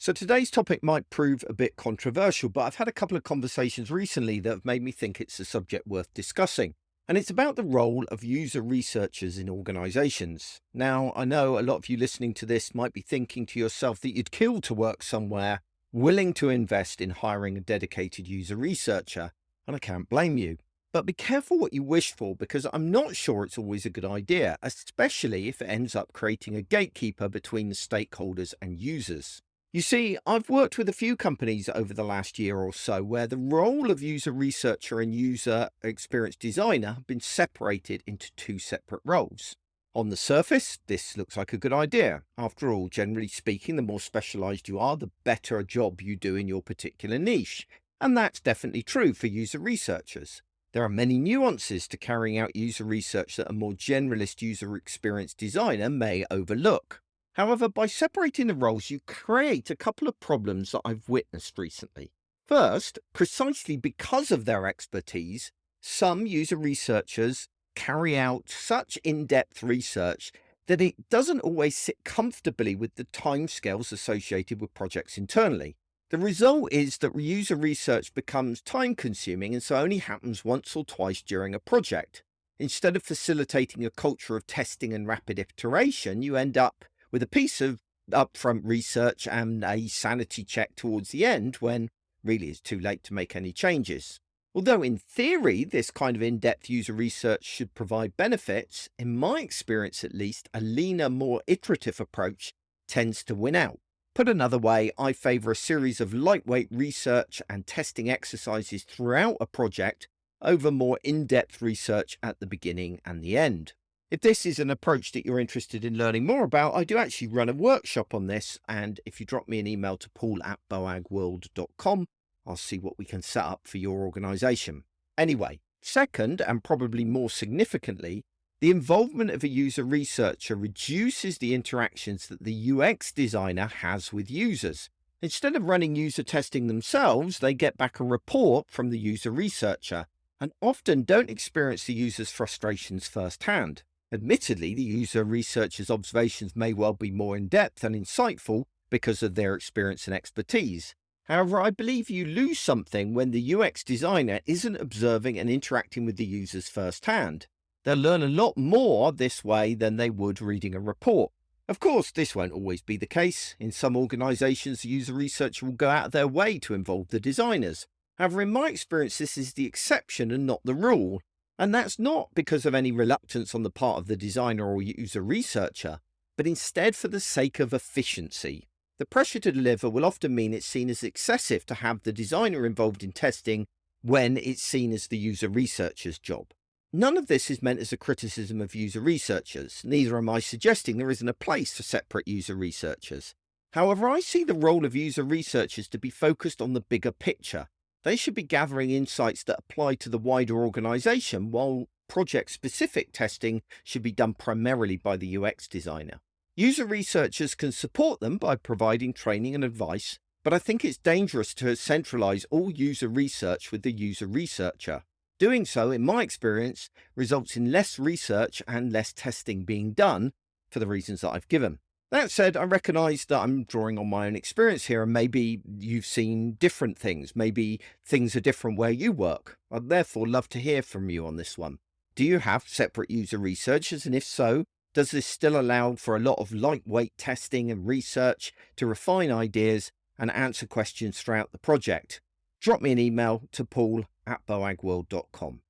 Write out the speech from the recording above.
So today's topic might prove a bit controversial, but I've had a couple of conversations recently that have made me think it's a subject worth discussing. And it's about the role of user researchers in organizations. Now, I know a lot of you listening to this might be thinking to yourself that you'd kill to work somewhere willing to invest in hiring a dedicated user researcher, and I can't blame you. But be careful what you wish for, because I'm not sure it's always a good idea, especially if it ends up creating a gatekeeper between the stakeholders and users. You see, I've worked with a few companies over the last year or so where the role of user researcher and user experience designer have been separated into two separate roles. On the surface, this looks like a good idea. After all, generally speaking, the more specialized you are, the better a job you do in your particular niche. And that's definitely true for user researchers. There are many nuances to carrying out user research that a more generalist user experience designer may overlook. However, by separating the roles, you create a couple of problems that I've witnessed recently. First, precisely because of their expertise, some user researchers carry out such in-depth research that it doesn't always sit comfortably with the timescales associated with projects internally. The result is that user research becomes time-consuming and so only happens once or twice during a project. Instead of facilitating a culture of testing and rapid iteration, you end up with a piece of upfront research and a sanity check towards the end when really it's too late to make any changes. Although in theory, this kind of in-depth user research should provide benefits, in my experience at least, a leaner, more iterative approach tends to win out. Put another way, I favor a series of lightweight research and testing exercises throughout a project over more in-depth research at the beginning and the end. If this is an approach that you're interested in learning more about, I do actually run a workshop on this, and if you drop me an email to paul@boagworld.com, I'll see what we can set up for your organization. Anyway, second, and probably more significantly, the involvement of a user researcher reduces the interactions that the UX designer has with users. Instead of running user testing themselves, they get back a report from the user researcher and often don't experience the user's frustrations firsthand. Admittedly, the user researcher's observations may well be more in-depth and insightful because of their experience and expertise. However, I believe you lose something when the UX designer isn't observing and interacting with the users firsthand. They'll learn a lot more this way than they would reading a report. Of course, this won't always be the case. In some organizations, the user researcher will go out of their way to involve the designers. However, in my experience, this is the exception and not the rule. And that's not because of any reluctance on the part of the designer or user researcher, but instead for the sake of efficiency. The pressure to deliver will often mean it's seen as excessive to have the designer involved in testing when it's seen as the user researcher's job. None of this is meant as a criticism of user researchers, neither am I suggesting there isn't a place for separate user researchers. However, I see the role of user researchers to be focused on the bigger picture. They should be gathering insights that apply to the wider organization, while project-specific testing should be done primarily by the UX designer. User researchers can support them by providing training and advice, but I think it's dangerous to centralize all user research with the user researcher. Doing so, in my experience, results in less research and less testing being done for the reasons that I've given. That said, I recognize that I'm drawing on my own experience here, and maybe you've seen different things. Maybe things are different where you work. I'd therefore love to hear from you on this one. Do you have separate user researchers? And if so, does this still allow for a lot of lightweight testing and research to refine ideas and answer questions throughout the project? Drop me an email to paul@boagworld.com.